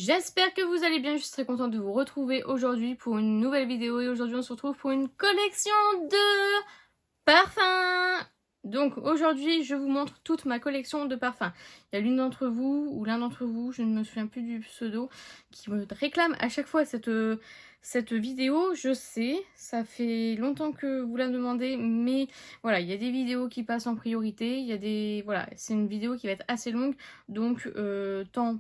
J'espère que vous allez bien, je suis très contente de vous retrouver aujourd'hui pour une nouvelle vidéo et aujourd'hui on se retrouve pour une collection de parfums. Donc aujourd'hui je vous montre toute ma collection de parfums. Il y a l'une d'entre vous ou l'un d'entre vous, je ne me souviens plus du pseudo, qui me réclame à chaque fois cette vidéo. Je sais, ça fait longtemps que vous la demandez, mais voilà, il y a des vidéos qui passent en priorité, il y a des... Voilà, c'est une vidéo qui va être assez longue, donc tant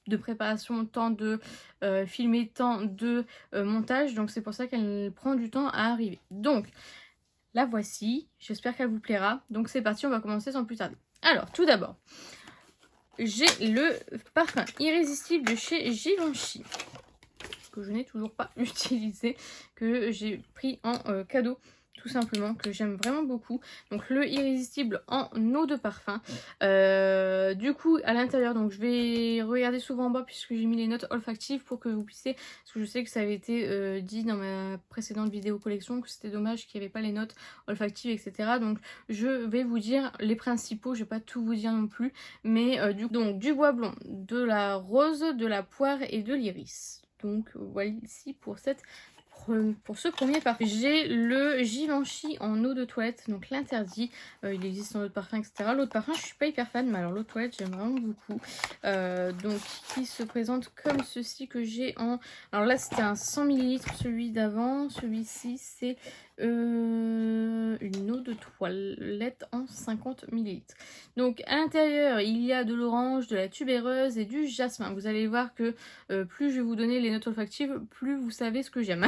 de préparation, temps de filmer, temps de montage, donc c'est pour ça qu'elle prend du temps à arriver. Donc la voici, j'espère qu'elle vous plaira. Donc c'est parti, on va commencer sans plus tarder. Alors tout d'abord, j'ai le parfum irrésistible de chez Givenchy, que je n'ai toujours pas utilisé, que j'ai pris en cadeau tout simplement, que j'aime vraiment beaucoup. Donc le irrésistible en eau de parfum. Du coup à l'intérieur, donc je vais regarder souvent en bas puisque j'ai mis les notes olfactives pour que vous puissiez, parce que je sais que ça avait été dit dans ma précédente vidéo collection que c'était dommage qu'il n'y avait pas les notes olfactives, etc. Donc je vais vous dire les principaux, je vais pas tout vous dire non plus, mais donc du bois blond, de la rose, de la poire et de l'iris. Donc voilà ici pour ce premier parfum. J'ai le Givenchy en eau de toilette, donc l'interdit. Il existe en eau de parfum, etc. L'eau de parfum, je suis pas hyper fan, mais alors l'eau de toilette, j'aime vraiment beaucoup. Donc qui se présente comme ceci que j'ai en... Alors là, c'était un 100 ml, celui d'avant. Celui-ci, c'est une eau de toilette en 50 ml. Donc à l'intérieur, il y a de l'orange, de la tubéreuse et du jasmin. Vous allez voir que plus je vais vous donner les notes olfactives, plus vous savez ce que j'aime.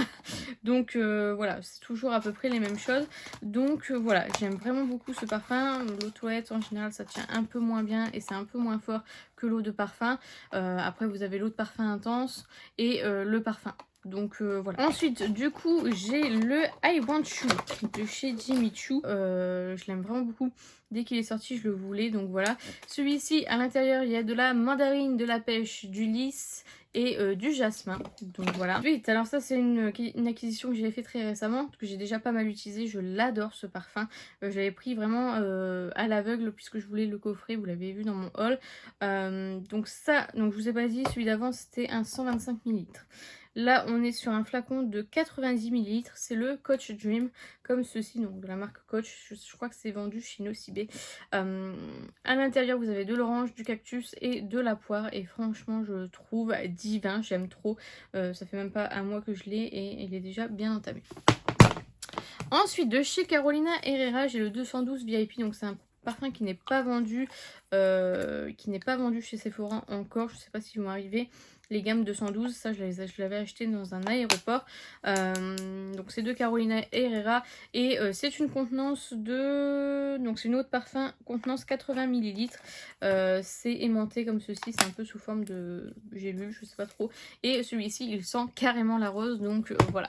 Donc voilà, c'est toujours à peu près les mêmes choses. Donc voilà, j'aime vraiment beaucoup ce parfum. L'eau de toilette en général ça tient un peu moins bien et c'est un peu moins fort que l'eau de parfum. Après vous avez l'eau de parfum intense et le parfum. Donc voilà. Ensuite du coup j'ai le I Want You de chez Jimmy Choo. Je l'aime vraiment beaucoup. Dès qu'il est sorti, je le voulais, donc voilà. Celui-ci, à l'intérieur, il y a de la mandarine, de la pêche, du lys et du jasmin. Donc voilà. Ensuite, alors ça, c'est une acquisition que j'ai fait très récemment, que j'ai déjà pas mal utilisé. Je l'adore, ce parfum. Je l'avais pris vraiment à l'aveugle, puisque je voulais le coffret. Vous l'avez vu dans mon haul. Donc ça, donc je vous ai pas dit, celui d'avant, c'était un 125 ml. Là, on est sur un flacon de 90 ml. C'est le Coach Dream, comme ceci, donc de la marque Coach. Je crois que c'est vendu chez Nocibé. À l'intérieur, vous avez de l'orange, du cactus et de la poire. Et franchement, je le trouve divin. J'aime trop. Ça fait même pas un mois que je l'ai et il est déjà bien entamé. Ensuite, de chez Carolina Herrera, j'ai le 212 VIP. Donc c'est un parfum qui n'est pas vendu, chez Sephora encore. Je sais pas si vont arriver les gammes 212, ça je l'avais acheté dans un aéroport. Donc c'est de Carolina Herrera et c'est une contenance de... Donc c'est une eau de parfum, contenance 80 ml. C'est aimanté comme ceci, c'est un peu sous forme de gélule, je sais pas trop. Et celui-ci il sent carrément la rose, donc voilà.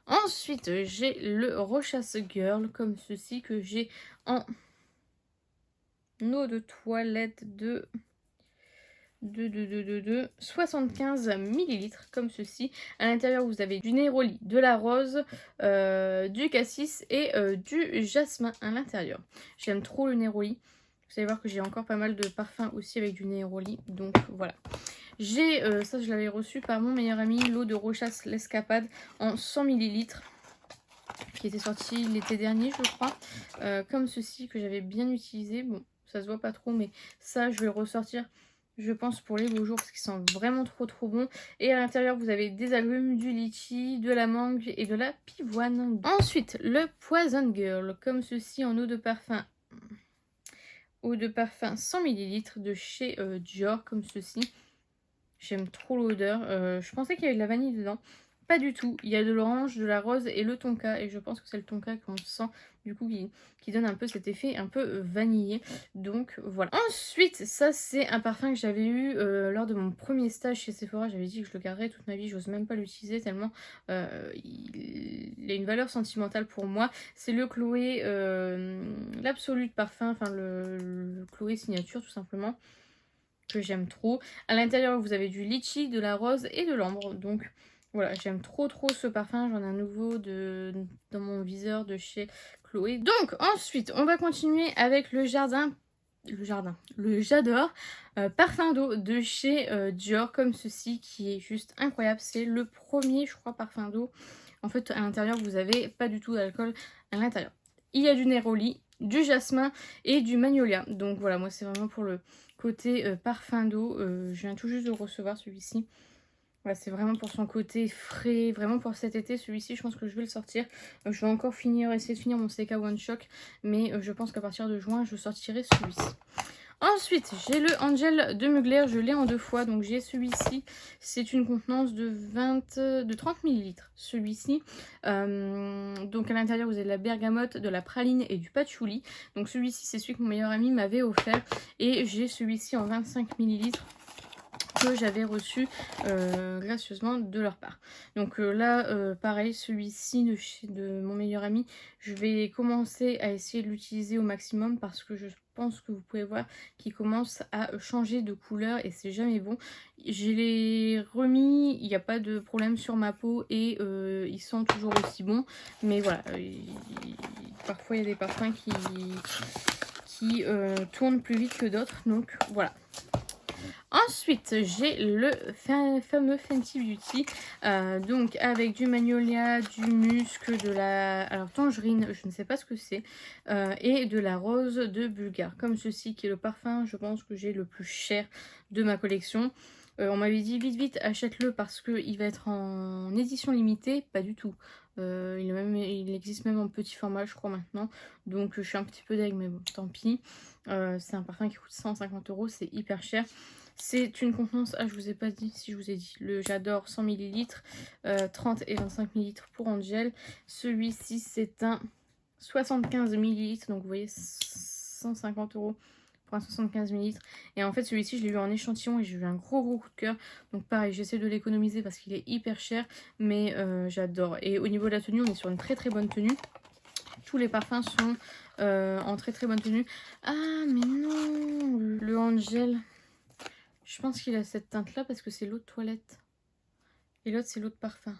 Ensuite j'ai le Rochasse Girl comme ceci que j'ai en eau de toilette de 75 ml comme ceci. À l'intérieur vous avez du néroli, de la rose, du cassis et du jasmin à l'intérieur. J'aime trop le néroli. Vous allez voir que j'ai encore pas mal de parfums aussi avec du néroli. Donc voilà. J'ai, ça je l'avais reçu par mon meilleur ami, l'eau de Rochasse l'Escapade en 100 ml. Qui était sorti l'été dernier je crois. Comme ceci que j'avais bien utilisé. Bon ça se voit pas trop mais ça je vais le ressortir je pense pour les beaux jours parce qu'ils sont vraiment trop bon. Et à l'intérieur vous avez des agrumes, du litchi, de la mangue et de la pivoine. Ensuite le Poison Girl comme ceci en eau de parfum. Eau de parfum 100 ml de chez Dior comme ceci. J'aime trop l'odeur. Je pensais qu'il y avait de la vanille dedans. Pas du tout. Il y a de l'orange, de la rose et le tonka. Et je pense que c'est le tonka qu'on sent du coup qui donne un peu cet effet un peu vanillé. Donc voilà. Ensuite, ça c'est un parfum que j'avais eu lors de mon premier stage chez Sephora. J'avais dit que je le garderais toute ma vie. J'ose même pas l'utiliser tellement il a une valeur sentimentale pour moi. C'est le Chloé, l'absolu de parfum. Enfin le Chloé signature tout simplement. Que j'aime trop. À l'intérieur vous avez du litchi, de la rose et de l'ambre. Donc voilà, j'aime trop ce parfum. J'en ai un nouveau dans mon viseur de chez Chloé. Donc ensuite on va continuer avec le jardin le J'adore parfum d'eau de chez Dior, comme ceci, qui est juste incroyable. C'est le premier, je crois, parfum d'eau. En fait, à l'intérieur, vous avez pas du tout d'alcool à l'intérieur. Il y a du néroli, du jasmin et du magnolia. Donc voilà, moi c'est vraiment pour le côté parfum d'eau. Je viens tout juste de le recevoir, celui-ci. Voilà, c'est vraiment pour son côté frais, vraiment pour cet été. Celui-ci, je pense que je vais le sortir. Je vais encore essayer de finir mon CK One Shock, mais je pense qu'à partir de juin, je sortirai celui-ci. Ensuite, j'ai le Angel de Mugler, je l'ai en 2 fois, donc j'ai celui-ci, c'est une contenance de 30 ml. Celui-ci, donc à l'intérieur vous avez de la bergamote, de la praline et du patchouli. Donc celui-ci, c'est celui que mon meilleur ami m'avait offert, et j'ai celui-ci en 25 ml que j'avais reçu gracieusement de leur part. Donc là, pareil, celui-ci de mon meilleur ami, je vais commencer à essayer de l'utiliser au maximum parce que je pense que vous pouvez voir qu'il commence à changer de couleur et c'est jamais bon. Je l'ai remis, il n'y a pas de problème sur ma peau et il sent toujours aussi bon. Mais voilà, parfois il y a des parfums qui tournent plus vite que d'autres, donc voilà. Ensuite, j'ai le fameux Fenty Beauty, donc avec du magnolia, du musc, de la tangerine, je ne sais pas ce que c'est, et de la rose de Bulgare, comme ceci qui est le parfum, je pense que j'ai le plus cher de ma collection. On m'avait dit vite achète-le parce qu'il va être en édition limitée, pas du tout. Il existe même en petit format je crois maintenant, donc je suis un petit peu deg mais bon tant pis. C'est un parfum qui coûte 150 €, c'est hyper cher. C'est une contenance, je vous ai pas dit, si je vous ai dit, le J'adore 100 ml, 30 et 25 ml pour Angel. Celui-ci c'est un 75 ml, donc vous voyez 150 € pour un 75 ml. Et en fait celui-ci je l'ai eu en échantillon et j'ai eu un gros coup de cœur. Donc pareil, j'essaie de l'économiser parce qu'il est hyper cher, mais j'adore. Et au niveau de la tenue, on est sur une très bonne tenue. Tous les parfums sont en très bonne tenue. Ah mais non, le Angel, je pense qu'il a cette teinte là parce que c'est l'eau de toilette. Et l'autre c'est l'eau de parfum.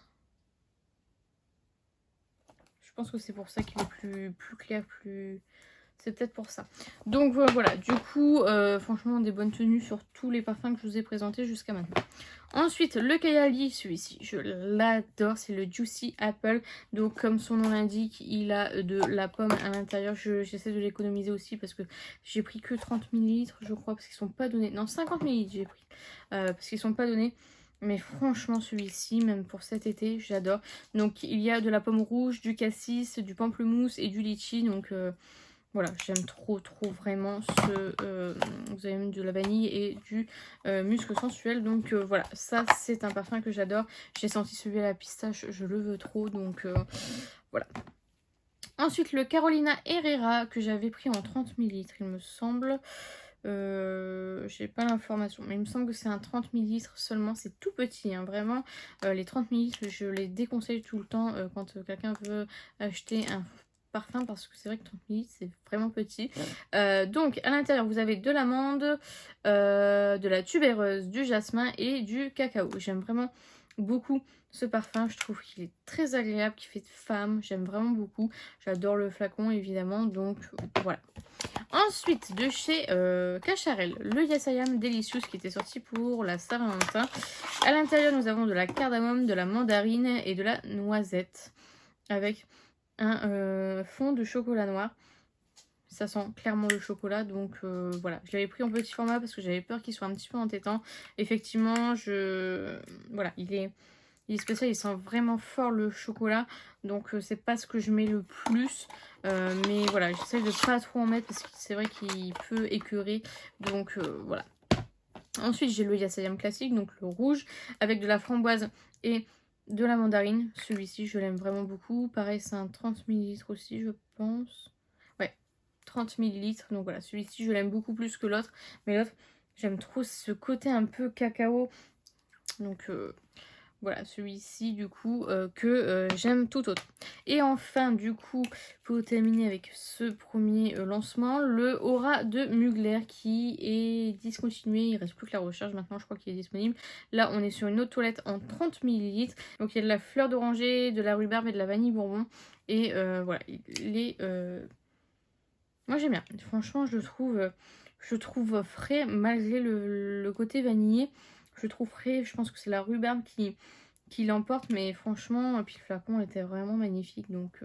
Je pense que c'est pour ça qu'il est plus clair, plus... C'est peut-être pour ça. Donc voilà, du coup, franchement, des bonnes tenues sur tous les parfums que je vous ai présentés jusqu'à maintenant. Ensuite, le Kayali, celui-ci, je l'adore, c'est le Juicy Apple. Donc comme son nom l'indique, il a de la pomme à l'intérieur. J'essaie de l'économiser aussi parce que j'ai pris que 30 ml, je crois, parce qu'ils sont pas donnés. Non, 50 ml j'ai pris, parce qu'ils sont pas donnés. Mais franchement celui-ci, même pour cet été, j'adore. Donc il y a de la pomme rouge, du cassis, du pamplemousse et du litchi. Donc voilà, j'aime trop vraiment ce... vous avez même de la vanille et du musc sensuel. Donc voilà, ça c'est un parfum que j'adore. J'ai senti celui à la pistache, je le veux trop. Donc voilà. Ensuite le Carolina Herrera que j'avais pris en 30 ml il me semble. J'ai pas l'information, mais il me semble que c'est un 30 ml seulement. C'est tout petit, hein, vraiment. Les 30 ml, je les déconseille tout le temps quand quelqu'un veut acheter un parfum parce que c'est vrai que 30 ml c'est vraiment petit. Donc à l'intérieur vous avez de l'amande, de la tubéreuse, du jasmin et du cacao. J'aime vraiment beaucoup ce parfum, je trouve qu'il est très agréable, qui fait femme, j'aime vraiment beaucoup. J'adore le flacon évidemment, donc voilà. Ensuite, de chez Cacharel, le Yes I Am Delicious qui était sorti pour la Saint-Valentin. À l'intérieur, nous avons de la cardamome, de la mandarine et de la noisette avec un fond de chocolat noir. Ça sent clairement le chocolat, donc voilà. Je l'avais pris en petit format parce que j'avais peur qu'il soit un petit peu entêtant. Effectivement, voilà, il est spécial, il sent vraiment fort le chocolat. Donc c'est pas ce que je mets le plus. Mais voilà, j'essaie de pas trop en mettre parce que c'est vrai qu'il peut écœurer. Donc voilà. Ensuite j'ai le Yes I Am classique, donc le rouge, avec de la framboise et de la mandarine. Celui-ci je l'aime vraiment beaucoup. Pareil c'est un 30 ml aussi je pense. Ouais, 30 ml. Donc voilà, celui-ci je l'aime beaucoup plus que l'autre. Mais l'autre j'aime trop ce côté un peu cacao. Donc voilà, celui-ci du coup que j'aime tout autre. Et enfin du coup, pour terminer avec ce premier lancement, le Aura de Mugler qui est discontinué. Il reste plus que la recharge maintenant, je crois qu'il est disponible. Là on est sur une eau de toilette en 30 ml. Donc il y a de la fleur d'oranger, de la rhubarbe et de la vanille bourbon. Et voilà, moi j'aime bien, franchement je le trouve je trouve frais malgré le côté vanillé. Je trouve frais, je pense que c'est la rhubarbe qui l'emporte, mais franchement, puis le flacon était vraiment magnifique, donc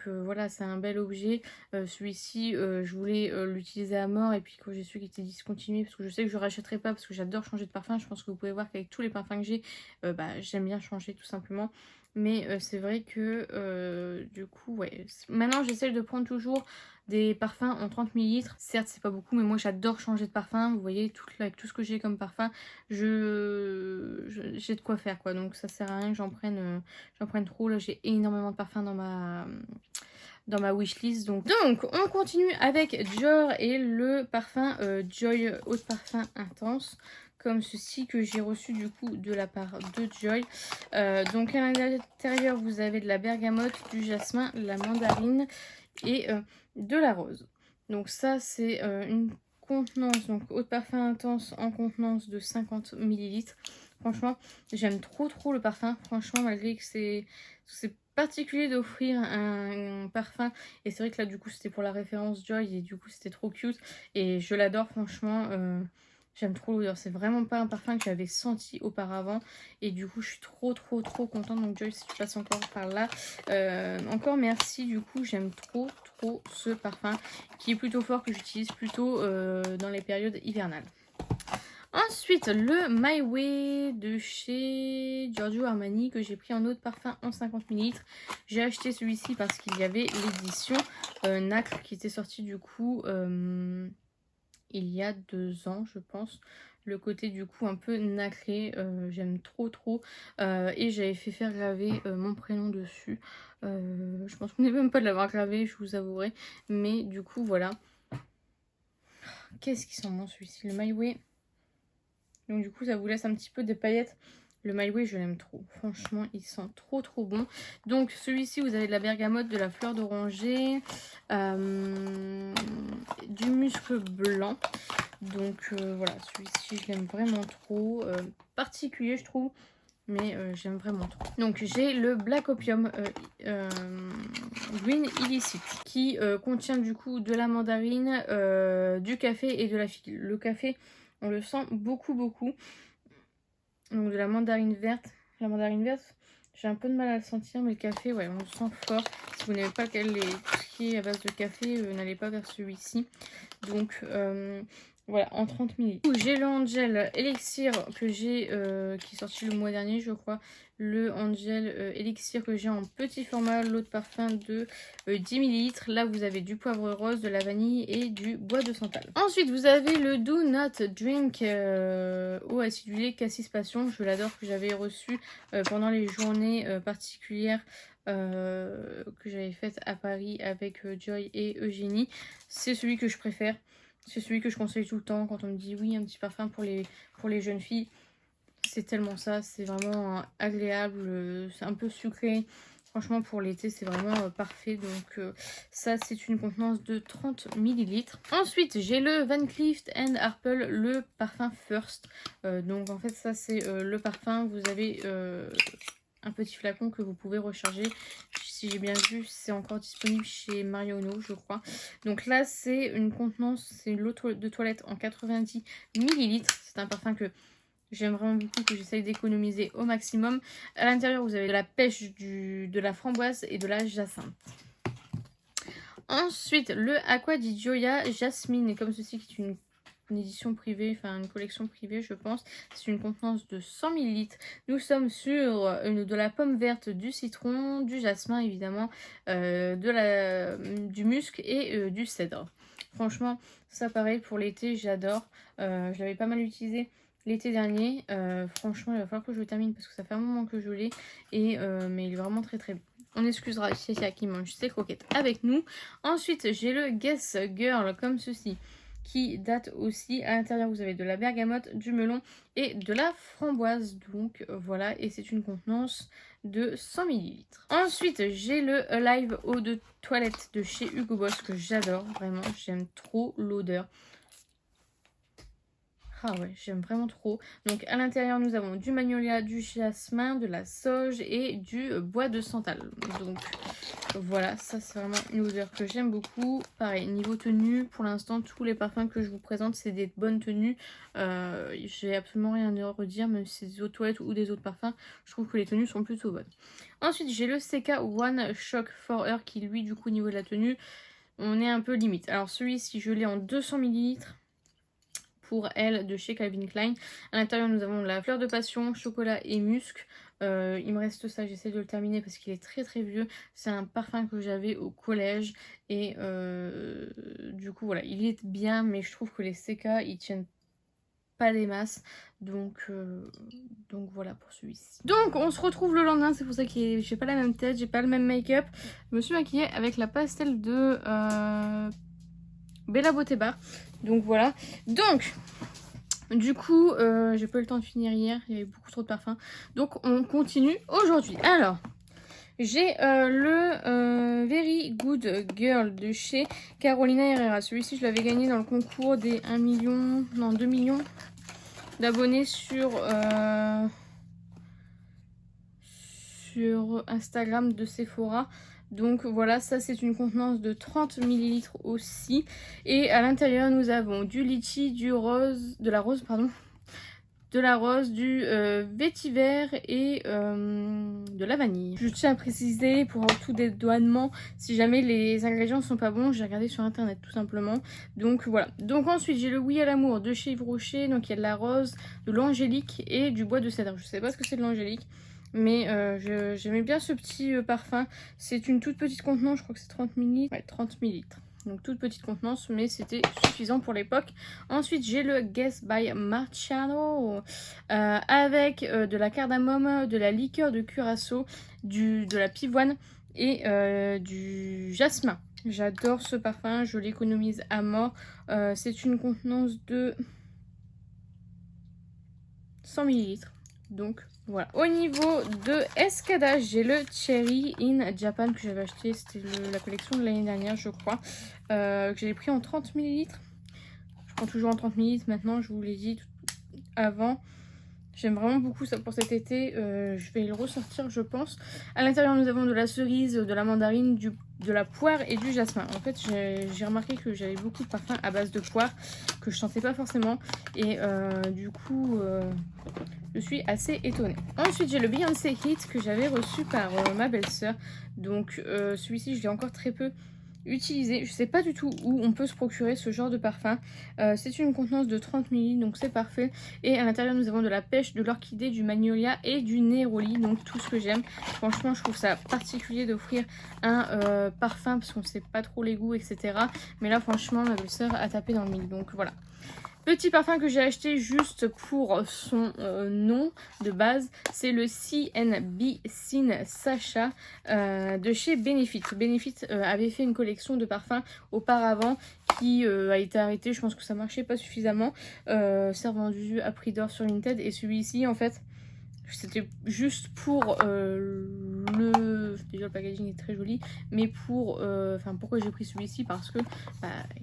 voilà, c'est un bel objet. Celui-ci, je voulais l'utiliser à mort, et puis quand j'ai su qu'il était discontinué, parce que je sais que je ne rachèterai pas, parce que j'adore changer de parfum. Je pense que vous pouvez voir qu'avec tous les parfums que j'ai, j'aime bien changer tout simplement. Mais c'est vrai que du coup, ouais. Maintenant, j'essaie de prendre toujours des parfums en 30 ml. Certes, c'est pas beaucoup, mais moi j'adore changer de parfum. Vous voyez, avec tout ce que j'ai comme parfum, j'ai de quoi faire, quoi. Donc ça sert à rien que j'en prenne trop. Là, j'ai énormément de parfums dans ma wishlist. Donc on continue avec Dior et le parfum Joy Eau de Parfum Intense, comme ceci, que j'ai reçu du coup de la part de Joy. Donc à l'intérieur, vous avez de la bergamote, du jasmin, la mandarine et de la rose. Donc ça, c'est une contenance, donc eau de parfum intense en contenance de 50 ml. Franchement, j'aime trop le parfum. Franchement, malgré que c'est particulier d'offrir un parfum, et c'est vrai que là du coup c'était pour la référence Joy, et du coup c'était trop cute et je l'adore. Franchement, j'aime trop l'odeur. C'est vraiment pas un parfum que j'avais senti auparavant, et du coup je suis trop contente. Donc Joy, si tu passes encore par là, encore merci. Du coup j'aime trop ce parfum, qui est plutôt fort, que j'utilise plutôt dans les périodes hivernales. Ensuite, le My Way de chez Giorgio Armani, que j'ai pris en eau de parfum en 50 ml. J'ai acheté celui-ci parce qu'il y avait l'édition Nacre qui était sortie du coup il y a 2 ans, je pense. Le côté du coup un peu nacré, j'aime trop. Et j'avais fait faire graver mon prénom dessus. Je pense qu'on n'est même pas de l'avoir gravé, je vous avouerai. Mais du coup, voilà. Qu'est-ce qui sent bon celui-ci, le My Way. Donc du coup ça vous laisse un petit peu des paillettes. Le My Way, je l'aime trop. Franchement, il sent trop bon. Donc celui-ci, vous avez de la bergamote, de la fleur d'oranger, du musc blanc. Donc voilà, celui-ci, je l'aime vraiment trop. Particulier, je trouve. Mais j'aime vraiment trop. Donc j'ai le Black Opium Green Illicit, qui contient du coup de la mandarine, du café et de la figue. Le café, on le sent beaucoup. Donc de la mandarine verte. La mandarine verte, j'ai un peu de mal à le sentir, mais le café, ouais, on le sent fort. Si vous n'avez pas tout ce qui est à base de café, n'allez pas vers celui-ci. Donc voilà, en 30 ml. J'ai le Angel Elixir que j'ai, qui est sorti le mois dernier, je crois. Le Angel Elixir que j'ai en petit format, l'eau de parfum de 10 ml. Là, vous avez du poivre rose, de la vanille et du bois de santal. Ensuite, vous avez le Do Not Drink eau acidulée Cassis Passion. Je l'adore, que j'avais reçu pendant les journées particulières que j'avais faites à Paris avec Joy et Eugénie. C'est celui que je préfère. C'est celui que je conseille tout le temps quand on me dit oui, un petit parfum pour les jeunes filles. C'est tellement ça, c'est vraiment agréable, c'est un peu sucré. Franchement, pour l'été, c'est vraiment parfait. Donc ça, c'est une contenance de 30 ml. Ensuite, j'ai le Van Cleef & Arpels, le parfum First. Donc en fait, ça, c'est le parfum. Vous avez un petit flacon que vous pouvez recharger. Si j'ai bien vu, c'est encore disponible chez Marionneau, je crois. Donc là, c'est une contenance, c'est l'eau de toilette en 90 ml. C'est un parfum que j'aime vraiment beaucoup, que j'essaye d'économiser au maximum. À l'intérieur, vous avez de la pêche, de la framboise et de la jacinthe. Ensuite, le Acqua di Gioia Jasmine, comme ceci, qui est une édition privée, enfin une collection privée, je pense. C'est une contenance de 100 ml. Nous sommes sur de la pomme verte, du citron, du jasmin évidemment, du musc et du cèdre. Franchement, ça pareil pour l'été, j'adore. Je l'avais pas mal utilisé l'été dernier. Franchement, il va falloir que je le termine parce que ça fait un moment que je l'ai. Mais il est vraiment très bon. On excusera Sia qui mange ses croquettes avec nous. Ensuite, j'ai le Guess Girl comme ceci, qui date aussi. À l'intérieur, vous avez de la bergamote, du melon et de la framboise. Donc voilà, et c'est une contenance de 100 ml. Ensuite, j'ai le Alive eau de toilette de chez Hugo Boss, que j'adore. Vraiment, j'aime trop l'odeur. Ah ouais, j'aime vraiment trop. Donc à l'intérieur, nous avons du magnolia, du jasmin, de la sauge et du bois de santal. Donc voilà, ça c'est vraiment une odeur que j'aime beaucoup. Pareil, niveau tenue, pour l'instant tous les parfums que je vous présente c'est des bonnes tenues. J'ai absolument rien à redire, même si c'est des eaux de toilette ou des autres parfums, je trouve que les tenues sont plutôt bonnes. Ensuite j'ai le CK One Shock for Her qui lui du coup au niveau de la tenue, on est un peu limite. Alors celui-ci je l'ai en 200 ml. Pour elle de chez Calvin Klein. À l'intérieur nous avons la fleur de passion, chocolat et musc. Il me reste ça, j'essaie de le terminer parce qu'il est très très vieux. C'est un parfum que j'avais au collège et du coup voilà, il est bien mais je trouve que les CK ils tiennent pas des masses. Donc voilà pour celui-ci. Donc on se retrouve le lendemain, c'est pour ça que j'ai pas la même tête, j'ai pas le même make-up. Je me suis maquillée avec la pastel de Bella Beauté Bar. Donc voilà. Donc du coup j'ai pas eu le temps de finir hier, il y avait beaucoup trop de parfums. Donc on continue aujourd'hui. Alors j'ai le Very Good Girl de chez Carolina Herrera. Celui-ci je l'avais gagné dans le concours des 1 million, non 2 millions d'abonnés sur Instagram de Sephora. Donc voilà, ça c'est une contenance de 30 ml aussi. Et à l'intérieur nous avons du litchi, du rose, de la rose, du vétiver et de la vanille. Je tiens à préciser pour tout dédouanement, si jamais les ingrédients sont pas bons, j'ai regardé sur internet tout simplement. Donc voilà. Donc ensuite j'ai le Oui à l'amour de chez Yves Rocher. Donc il y a de la rose, de l'angélique et du bois de cèdre. Je sais pas ce que c'est de l'angélique. Mais j'aimais bien ce petit parfum. C'est une toute petite contenance, je crois que c'est 30 ml. Ouais, 30 ml. Donc toute petite contenance, mais c'était suffisant pour l'époque. Ensuite, j'ai le Guess by Marciano avec de la cardamome, de la liqueur de curaçao, de la pivoine et du jasmin. J'adore ce parfum, je l'économise à mort. C'est une contenance de 100 ml. Donc voilà. Au niveau de Escada, j'ai le Cherry in Japan que j'avais acheté. C'était la collection de l'année dernière, je crois. Que j'avais pris en 30 ml. Je prends toujours en 30 ml maintenant, je vous l'ai dit avant. J'aime vraiment beaucoup ça pour cet été. Je vais le ressortir, je pense. À l'intérieur, nous avons de la cerise, de la mandarine, de la poire et du jasmin. En fait, j'ai remarqué que j'avais beaucoup de parfums à base de poire que je sentais pas forcément. Et du coup, je suis assez étonnée. Ensuite, j'ai le Beyoncé Hit que j'avais reçu par ma belle-sœur. Donc, celui-ci, je l'ai encore très peu utilisé. Je sais pas du tout où on peut se procurer ce genre de parfum. C'est une contenance de 30 ml, donc c'est parfait. Et à l'intérieur, nous avons de la pêche, de l'orchidée, du magnolia et du néroli. Donc tout ce que j'aime. Franchement, je trouve ça particulier d'offrir un parfum parce qu'on sait pas trop les goûts, etc. Mais là, franchement, ma belle-sœur a tapé dans le mille. Donc voilà. Petit parfum que j'ai acheté juste pour son nom de base, c'est le CNB Sin Sacha de chez Benefit. Benefit avait fait une collection de parfums auparavant qui a été arrêtée. Je pense que ça marchait pas suffisamment. C'est revendu à prix d'or sur Vinted et celui-ci en fait c'était juste pour déjà le packaging est très joli, mais pourquoi j'ai pris celui-ci, parce que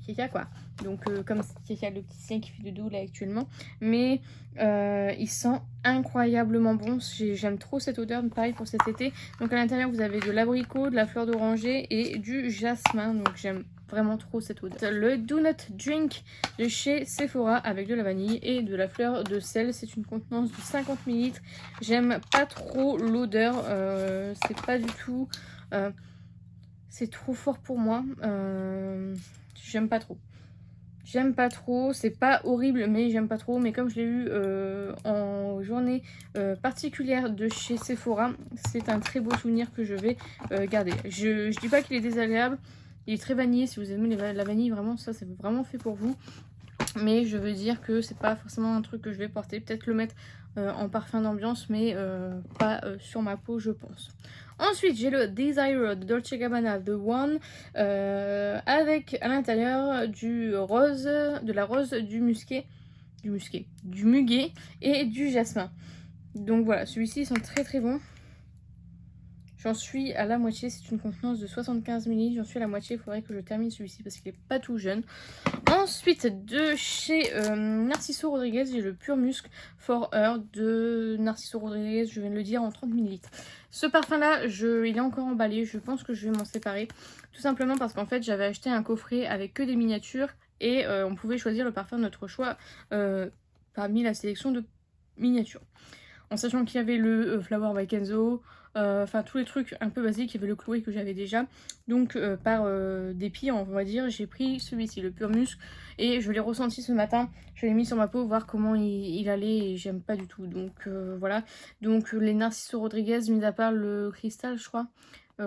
Keka quoi, donc comme Keka le petit sien qui fait dodo là actuellement, mais il sent incroyablement bon. J'aime trop cette odeur, pareil pour cet été. Donc à l'intérieur vous avez de l'abricot, de la fleur d'oranger et du jasmin, donc j'aime vraiment trop cette odeur. Le Do Not Drink de chez Sephora avec de la vanille et de la fleur de sel. C'est une contenance de 50 ml. J'aime pas trop l'odeur. C'est pas du tout... c'est trop fort pour moi. J'aime pas trop. J'aime pas trop, c'est pas horrible mais j'aime pas trop. Mais comme je l'ai eu en journée particulière de chez Sephora, c'est un très beau souvenir que je vais garder. Je dis pas qu'il est désagréable. Il est très vanillé, si vous aimez la vanille, vraiment ça c'est vraiment fait pour vous. Mais je veux dire que c'est pas forcément un truc que je vais porter. Peut-être le mettre en parfum d'ambiance, mais pas sur ma peau je pense. Ensuite j'ai le Desire de Dolce Gabbana The One avec à l'intérieur du rose, de la rose, du muguet et du jasmin. Donc voilà, celui-ci ils sont très très bons. J'en suis à la moitié, c'est une contenance de 75 ml. J'en suis à la moitié, il faudrait que je termine celui-ci parce qu'il n'est pas tout jeune. Ensuite, de chez Narciso Rodriguez, j'ai le Pur Musc For Her de Narciso Rodriguez, je viens de le dire, en 30 ml. Ce parfum-là, il est encore emballé, je pense que je vais m'en séparer. Tout simplement parce qu'en fait, j'avais acheté un coffret avec que des miniatures et on pouvait choisir le parfum de notre choix parmi la sélection de miniatures. En sachant qu'il y avait le Flower by Kenzo, enfin tous les trucs un peu basiques, il y avait le Chloé que j'avais déjà. Donc par dépit, on va dire, j'ai pris celui-ci, le Pur Musc, et je l'ai ressenti ce matin. Je l'ai mis sur ma peau, voir comment il allait, et j'aime pas du tout. Donc voilà. Donc les Narciso Rodriguez, mis à part le cristal, je crois.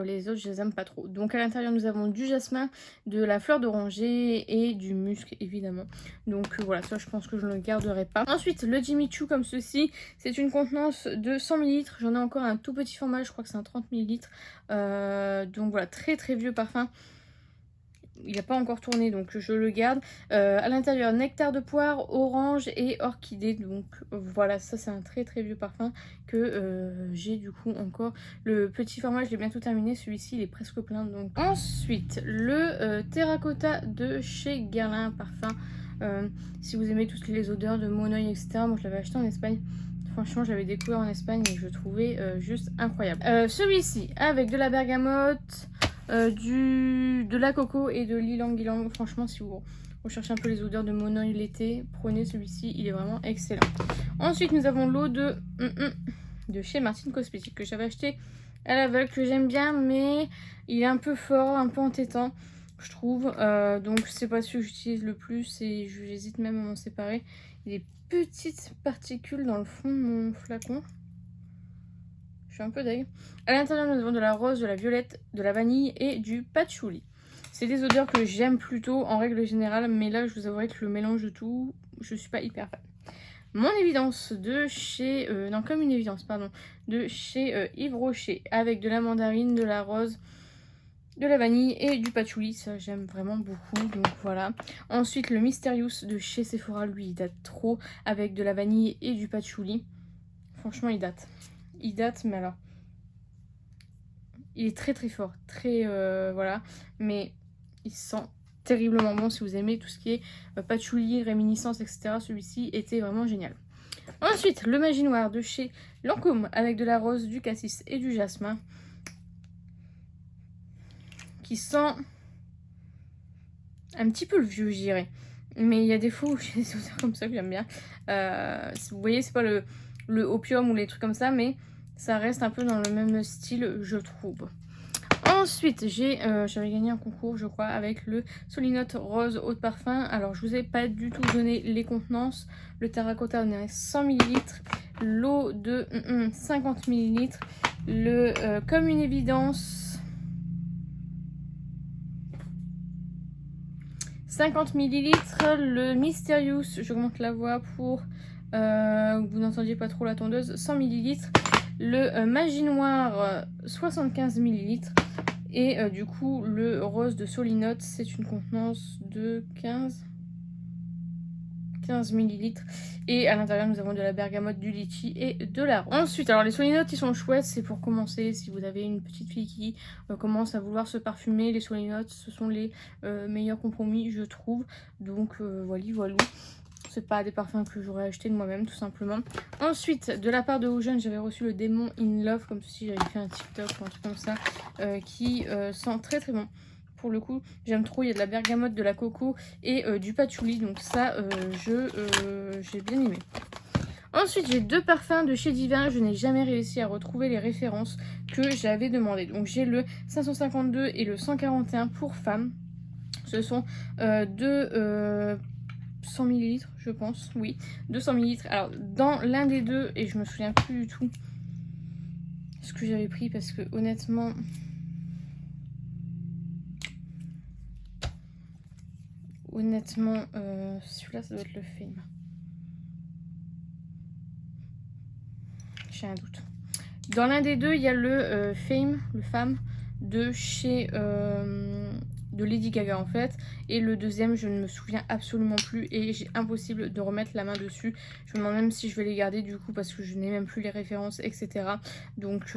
Les autres, je les aime pas trop. Donc à l'intérieur, nous avons du jasmin, de la fleur d'oranger et du musc, évidemment. Donc voilà, ça, je pense que je ne le garderai pas. Ensuite, le Jimmy Choo comme ceci. C'est une contenance de 100 ml. J'en ai encore un tout petit format, je crois que c'est un 30 ml. Donc voilà, très très vieux parfum. Il n'a pas encore tourné, donc je le garde. À l'intérieur, nectar de poire, orange et orchidée. Donc voilà, ça c'est un très très vieux parfum que j'ai du coup encore. Le petit format, je l'ai bientôt terminé. Celui-ci, il est presque plein. Donc ensuite, le terracotta de chez Guerlain Parfum. Si vous aimez toutes les odeurs de Monoeil, etc. Moi, je l'avais acheté en Espagne. Franchement, j'avais découvert en Espagne et je le trouvais juste incroyable. Celui-ci, avec de la bergamote, de la coco et de l'ilang-ilang. Franchement, si vous recherchez un peu les odeurs de Monoeil l'été, prenez celui-ci, il est vraiment excellent. Ensuite, nous avons l'eau de chez Martine Cosmétique que j'avais acheté à l'aveugle, que j'aime bien, mais il est un peu fort, un peu entêtant, je trouve. Donc, c'est pas celui que j'utilise le plus et j'hésite même à m'en séparer. Il y a des petites particules dans le fond de mon flacon. Je suis un peu deg. À l'intérieur, nous avons de la rose, de la violette, de la vanille et du patchouli. C'est des odeurs que j'aime plutôt en règle générale, mais là, je vous avouerai que le mélange de tout, je suis pas hyper fan. Mon évidence de chez... non, comme une évidence, pardon. De chez Yves Rocher, avec de la mandarine, de la rose, de la vanille et du patchouli. Ça, j'aime vraiment beaucoup, donc voilà. Ensuite, le Mysterious de chez Sephora, lui, il date trop, avec de la vanille et du patchouli. Franchement, il date. Il date, mais alors... Il est très très fort, très... voilà. Mais il sent terriblement bon si vous aimez tout ce qui est patchouli, réminiscence, etc. Celui-ci était vraiment génial. Ensuite, le Magie Noire de chez Lancôme avec de la rose, du cassis et du jasmin. Qui sent un petit peu le vieux, je dirais. Mais il y a des fois où j'ai des odeurs comme ça que j'aime bien. Vous voyez, c'est pas le opium ou les trucs comme ça, mais ça reste un peu dans le même style, je trouve. Ensuite, j'avais gagné un concours, je crois, avec le Solinote Rose Eau de Parfum. Alors, je vous ai pas du tout donné les contenances. Le terracotta, on est à 100 ml. L'eau de 50 ml. Comme une évidence, 50 ml. Le Mysterious, j'augmente la voix pour que vous n'entendiez pas trop la tondeuse, 100 ml. Le Magie Noire, 75 ml. Et du coup, le rose de Solinote, c'est une contenance de 15 ml. Et à l'intérieur, nous avons de la bergamote, du litchi et de la rose. Ensuite, alors les Solinote, ils sont chouettes. C'est pour commencer. Si vous avez une petite fille qui commence à vouloir se parfumer, les Solinote, ce sont les meilleurs compromis, je trouve. Donc, voilà. C'est pas des parfums que j'aurais acheté de moi-même, tout simplement. Ensuite, de la part de Ocean, j'avais reçu le Démon in Love, comme ceci, j'avais fait un TikTok ou un truc comme ça, qui sent très très bon. Pour le coup, j'aime trop, il y a de la bergamote, de la coco et du patchouli, donc ça, j'ai bien aimé. Ensuite, j'ai deux parfums de chez Divin. Je n'ai jamais réussi à retrouver les références que j'avais demandé. Donc, j'ai le 552 et le 141 pour femmes. Ce sont deux... 100 ml, je pense, oui, 200 ml. Alors, dans l'un des deux, et je me souviens plus du tout ce que j'avais pris parce que honnêtement, celui-là, ça doit être le film. J'ai un doute. Dans l'un des deux, il y a le Fame, le Femme, de de Lady Gaga en fait. Et le deuxième, je ne me souviens absolument plus et j'ai impossible de remettre la main dessus. Je me demande même si je vais les garder du coup parce que je n'ai même plus les références, etc. Donc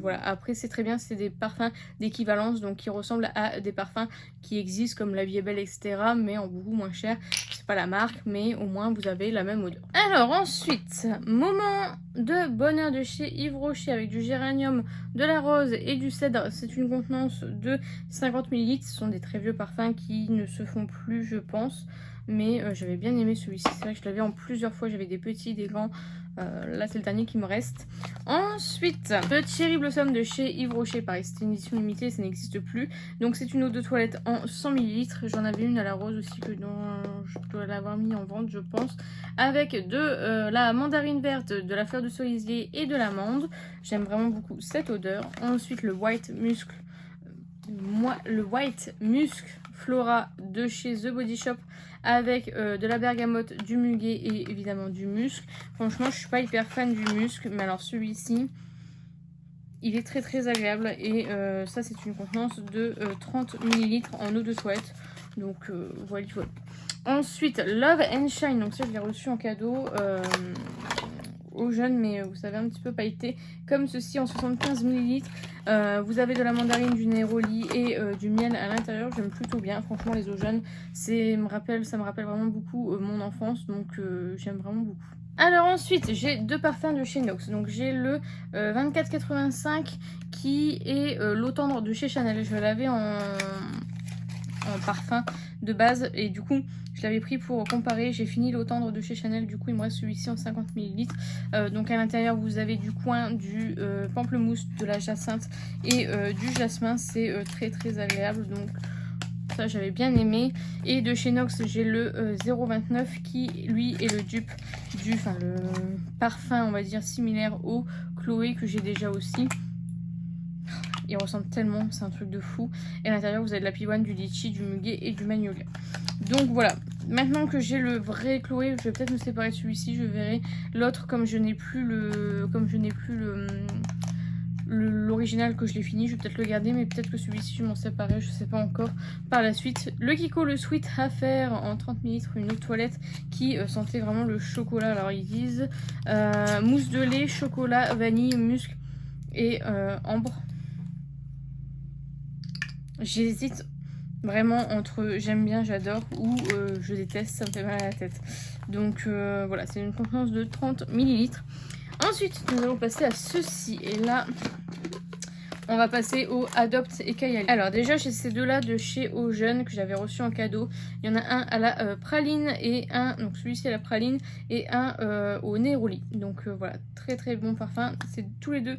voilà, après c'est très bien, c'est des parfums d'équivalence, donc qui ressemblent à des parfums qui existent comme La Vie est belle, etc. mais en beaucoup moins cher. C'est pas la marque, mais au moins vous avez la même odeur. Alors ensuite, moment de bonheur de chez Yves Rocher avec du géranium, de la rose et du cèdre. C'est une contenance de 50 ml. Ce sont des très vieux parfums qui ne se font plus, je pense. Mais j'avais bien aimé celui-ci. C'est vrai que je l'avais en plusieurs fois. J'avais des petits, des grands. Là, c'est le dernier qui me reste. Ensuite, le Cherry Blossom de chez Yves Rocher. Pareil, c'était une édition limitée, ça n'existe plus. Donc, c'est une eau de toilette en 100 ml. J'en avais une à la rose aussi, que je dois l'avoir mis en vente, je pense. Avec de la mandarine verte, de la fleur de cerisier et de l'amande. J'aime vraiment beaucoup cette odeur. Ensuite, le White Musk. Le White Musk Flora de chez The Body Shop avec de la bergamote, du muguet et évidemment du musc. Franchement, je suis pas hyper fan du musc, mais alors celui-ci, il est très très agréable et ça c'est une contenance de 30 ml en eau de toilette. Donc voilà, voilà. Ensuite, Love and Shine, donc ça je l'ai reçu en cadeau aux jeunes, mais vous savez, un petit peu pailleté, comme ceci en 75 ml. Vous avez de la mandarine, du néroli et du miel à l'intérieur. J'aime plutôt bien, franchement, les eaux jeunes, ça me rappelle vraiment beaucoup mon enfance, donc j'aime vraiment beaucoup. Alors ensuite, j'ai deux parfums de chez Nox. Donc j'ai le 2485 qui est l'eau tendre de chez Chanel. Je l'avais en parfum de base et du coup je l'avais pris pour comparer. J'ai fini l'eau tendre de chez Chanel, du coup il me reste celui-ci en 50 ml. Donc à l'intérieur vous avez du coin, du pamplemousse, de la jacinthe et du jasmin. C'est très très agréable, donc ça j'avais bien aimé. Et de chez Nox j'ai le 029 qui lui est le dupe le parfum on va dire similaire au Chloé que j'ai déjà aussi. Il ressemble tellement, c'est un truc de fou. Et à l'intérieur, vous avez de la pivoine, du litchi, du muguet et du magnolia. Donc voilà, maintenant que j'ai le vrai Chloé, je vais peut-être me séparer de celui-ci, je verrai. L'autre, comme je n'ai plus l'original que je l'ai fini, je vais peut-être le garder, mais peut-être que celui-ci, je m'en séparerai, je sais pas encore. Par la suite, le Kiko, le Sweet Affair en 30 ml, une eau de toilette qui sentait vraiment le chocolat. Alors ils disent mousse de lait, chocolat, vanille, musc et ambre. J'hésite vraiment entre j'aime bien, j'adore ou je déteste, ça me fait mal à la tête. Donc voilà, c'est une contenance de 30 ml. Ensuite, nous allons passer à ceci. Et là, on va passer au Adopt et Kayali. Alors déjà, j'ai ces deux-là de chez Au Jeune que j'avais reçu en cadeau. Il y en a un à la praline et un, donc celui-ci à la praline et un au néroli. Donc voilà, très très bon parfum. C'est tous les deux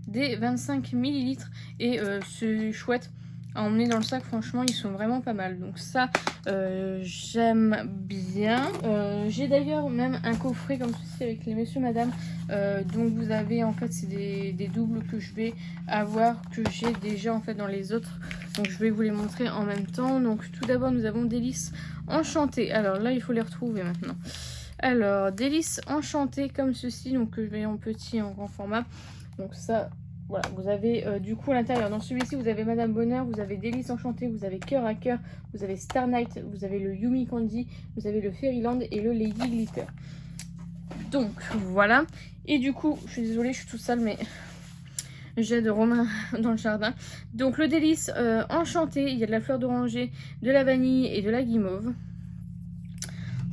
des 25 ml et c'est chouette à emmener dans le sac. Franchement, ils sont vraiment pas mal. Donc ça, j'aime bien. J'ai d'ailleurs même un coffret comme ceci avec les messieurs madame. Donc vous avez en fait, c'est des doubles que je vais avoir, que j'ai déjà en fait dans les autres. Donc je vais vous les montrer en même temps. Donc tout d'abord, nous avons Délices Enchantées. Alors là, il faut les retrouver maintenant. Alors, Délices Enchantées comme ceci. Donc que je vais en petit et en grand format. Donc ça... Voilà, vous avez du coup à l'intérieur, dans celui-ci, vous avez Madame Bonheur, vous avez Délices Enchantées, vous avez Cœur à Cœur, vous avez Star Night, vous avez le Yumi Candy, vous avez le Fairyland et le Lady Glitter. Donc, voilà. Et du coup, je suis désolée, je suis toute sale, mais j'aide Romain dans le jardin. Donc, le Délices Enchanté, il y a de la fleur d'oranger, de la vanille et de la guimauve.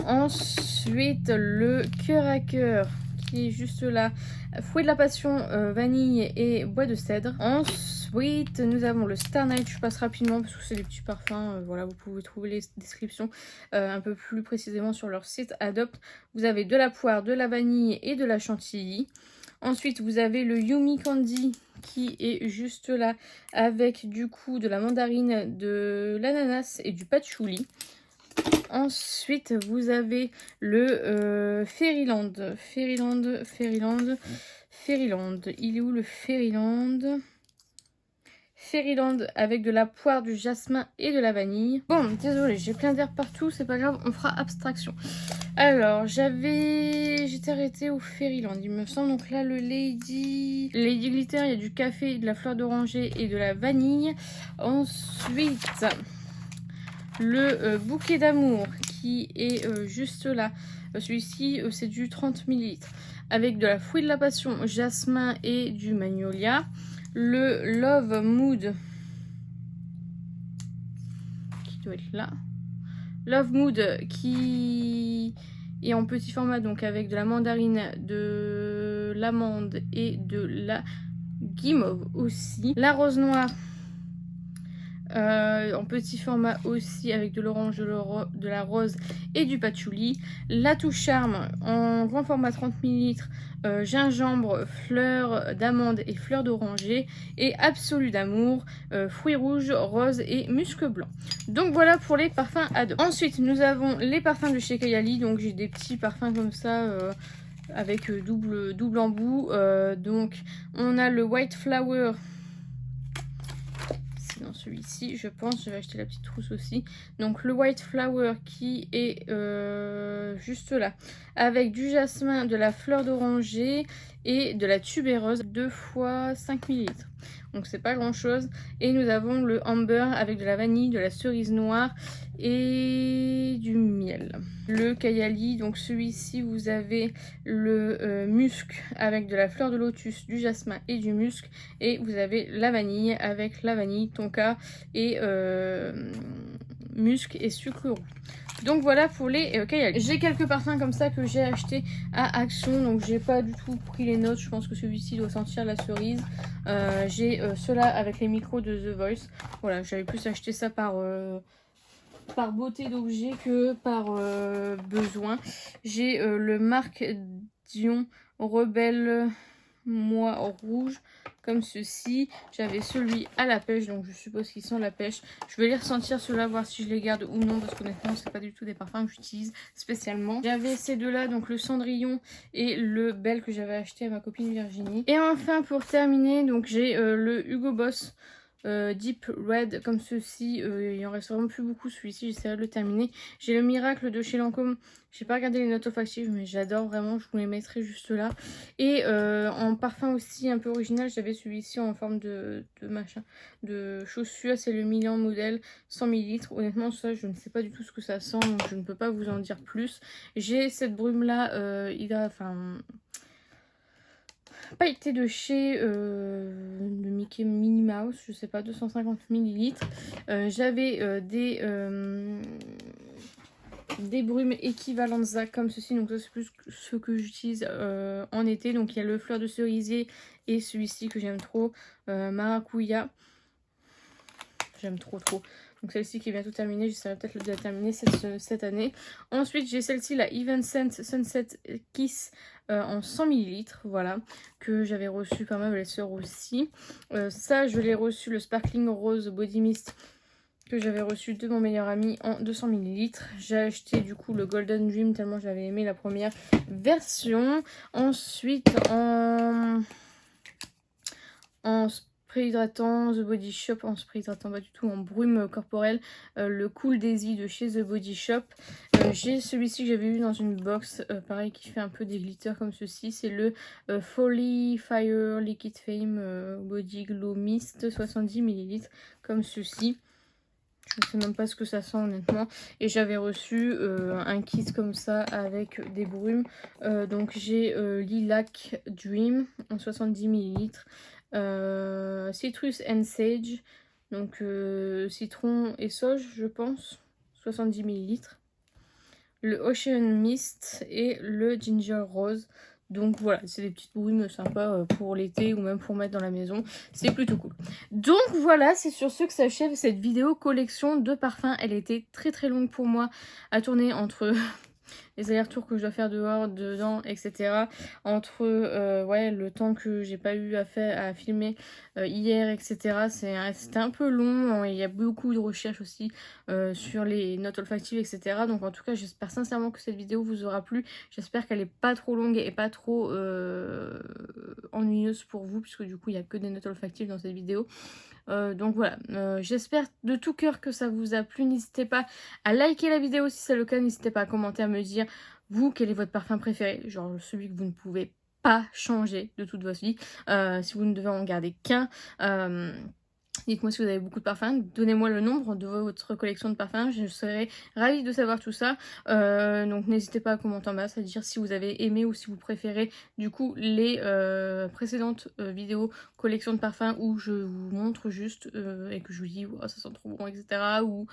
Ensuite, le Cœur à Cœur, qui est juste là, fouet de la passion, vanille et bois de cèdre. Ensuite nous avons le Star Night, je passe rapidement parce que c'est des petits parfums, voilà, vous pouvez trouver les descriptions un peu plus précisément sur leur site Adopt. Vous avez de la poire, de la vanille et de la chantilly. Ensuite vous avez le Yumi Candy qui est juste là avec du coup de la mandarine, de l'ananas et du patchouli. Ensuite, vous avez le Fairyland. Il est où le Fairyland? Fairyland avec de la poire, du jasmin et de la vanille. Bon, désolé, j'ai plein d'air partout, c'est pas grave, on fera abstraction. Alors, j'étais arrêtée au Fairyland, il me semble. Donc là, le Lady Glitter, il y a du café, de la fleur d'oranger et de la vanille. Ensuite... le bouquet d'amour qui est juste là. Celui-ci, c'est du 30 ml avec de la fouille de la passion, jasmin et du magnolia. Le Love Mood qui doit être là. Love Mood qui est en petit format, donc avec de la mandarine, de l'amande et de la guimauve aussi. La rose noire en petit format aussi avec de l'orange, de la rose et du patchouli. La touche charme en grand format 30 ml, gingembre, fleurs d'amande et fleurs d'oranger. Et absolu d'amour, fruits rouges, rose et musc blanc. Donc voilà pour les parfums à deux. Ensuite nous avons les parfums de chez Kayali. Donc j'ai des petits parfums comme ça avec double embout. Donc on a le White Flower. Dans celui-ci, je pense, je vais acheter la petite trousse aussi. Donc le White Flower qui est juste là, avec du jasmin, de la fleur d'oranger et de la tubéreuse, 2 fois 5 ml. Donc c'est pas grand chose. Et nous avons le Amber avec de la vanille, de la cerise noire et du miel. Le Kayali, donc celui-ci vous avez le musc avec de la fleur de lotus, du jasmin et du musc. Et vous avez la vanille avec la vanille, tonka et musc et sucre roux. Donc voilà pour les Kayali. J'ai quelques parfums comme ça que j'ai acheté à Action. Donc j'ai pas du tout pris les notes. Je pense que celui-ci doit sentir la cerise. J'ai ceux-là avec les micros de The Voice. Voilà, j'avais plus acheté ça par beauté d'objet que par besoin. J'ai le Marc Dion Rebelle Moi rouge comme ceci. J'avais celui à la pêche, donc je suppose qu'il sent la pêche. Je vais les ressentir ceux-là, voir si je les garde ou non, parce qu'honnêtement c'est pas du tout des parfums que j'utilise spécialement. J'avais ces deux-là, donc le Cendrillon et le Belle que j'avais acheté à ma copine Virginie. Et enfin pour terminer, donc j'ai le Hugo Boss Deep Red comme ceci. Il en reste vraiment plus beaucoup. Celui-ci j'essaierai de le terminer. J'ai le Miracle de chez Lancôme. J'ai pas regardé les notes olfactives mais j'adore vraiment, je vous les mettrai juste là. Et en parfum aussi un peu original, j'avais celui-ci en forme de machin, de chaussure. C'est le Milan modèle 100 ml. Honnêtement ça je ne sais pas du tout ce que ça sent, donc je ne peux pas vous en dire plus. J'ai cette brume là, pailleté de chez de Mickey Minnie Mouse, je sais pas, 250 ml. J'avais des brumes équivalentes Zac comme ceci, donc ça c'est plus ce que j'utilise en été. Donc il y a le fleur de cerisier et celui-ci que j'aime trop, maracuya, j'aime trop. Donc celle-ci qui est bientôt terminée, j'essaierai peut-être de la terminer cette année. Ensuite j'ai celle-ci, la Even Scent Sunset Kiss en 100 ml, voilà, que j'avais reçu par ma belle-sœur aussi. Ça je l'ai reçu, le Sparkling Rose Body Mist que j'avais reçu de mon meilleur ami en 200 ml. J'ai acheté du coup le Golden Dream tellement j'avais aimé la première version. Ensuite en spray hydratant The Body Shop, en spray hydratant pas du tout, en brume corporelle, le Cool Daisy de chez The Body Shop. J'ai celui-ci que j'avais eu dans une box, pareil, qui fait un peu des glitters comme ceci. C'est le Folly Fire Liquid Fame Body Glow Mist 70 ml comme ceci. Je ne sais même pas ce que ça sent honnêtement. Et j'avais reçu un kit comme ça avec des brumes. Donc j'ai Lilac Dream en 70 ml. Citrus and Sage. Donc citron et sauge je pense. 70 ml. Le Ocean Mist et le Ginger Rose. Donc voilà, c'est des petites brumes sympas pour l'été ou même pour mettre dans la maison. C'est plutôt cool. Donc voilà, c'est sur ce que s'achève cette vidéo collection de parfums. Elle était très longue pour moi à tourner entre les allers-retours que je dois faire dehors, dedans, etc. Entre ouais, le temps que j'ai pas eu à filmer hier, etc. C'était un peu long. Il y a beaucoup de recherches aussi sur les notes olfactives, etc. Donc en tout cas, j'espère sincèrement que cette vidéo vous aura plu. J'espère qu'elle est pas trop longue et pas trop ennuyeuse pour vous, puisque du coup, il n'y a que des notes olfactives dans cette vidéo. Donc voilà, j'espère de tout cœur que ça vous a plu. N'hésitez pas à liker la vidéo si c'est le cas. N'hésitez pas à commenter, à me dire vous quel est votre parfum préféré, genre celui que vous ne pouvez pas changer de toute votre vie, si vous ne devez en garder qu'un. Dites-moi si vous avez beaucoup de parfums, donnez-moi le nombre de votre collection de parfums, je serais ravie de savoir tout ça. Donc n'hésitez pas à commenter en bas, à dire si vous avez aimé ou si vous préférez du coup les précédentes vidéos collection de parfums où je vous montre juste et que je vous dis oh, ça sent trop bon, etc. Ou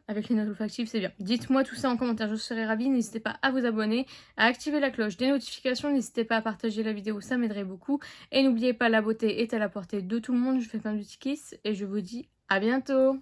avec les notes olfactives, c'est bien. Dites-moi tout ça en commentaire, je serai ravie. N'hésitez pas à vous abonner, à activer la cloche des notifications. N'hésitez pas à partager la vidéo, ça m'aiderait beaucoup. Et n'oubliez pas, la beauté est à la portée de tout le monde. Je fais plein de petits kisses et je vous dis à bientôt.